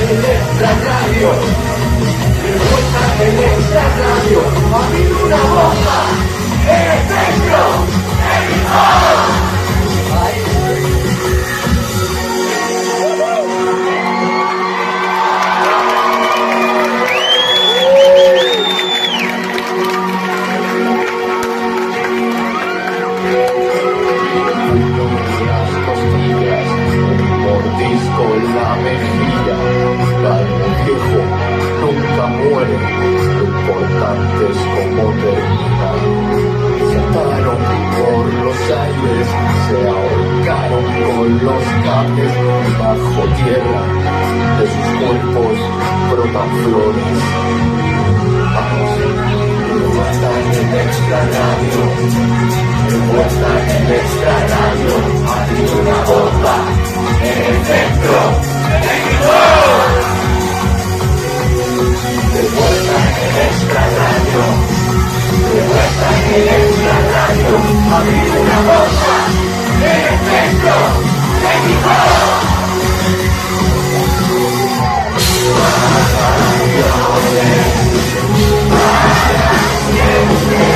el extra radio. De vuelta el extra radio. A mí una bomba. El espectro. El hijo. Con la mejilla, calmo viejo, nunca muere, lo importante es cómo termina. Se ataron por los aires, se ahorcaron con los cables, bajo tierra, de sus cuerpos brotan flores. Vamos, de vuelta en el extra radio, de vuelta en el extra radio, hay una bomba. El centro de vuelta en el extra radio, de vuelta en el extra radio, a mí una bomba, el centro de Siempre,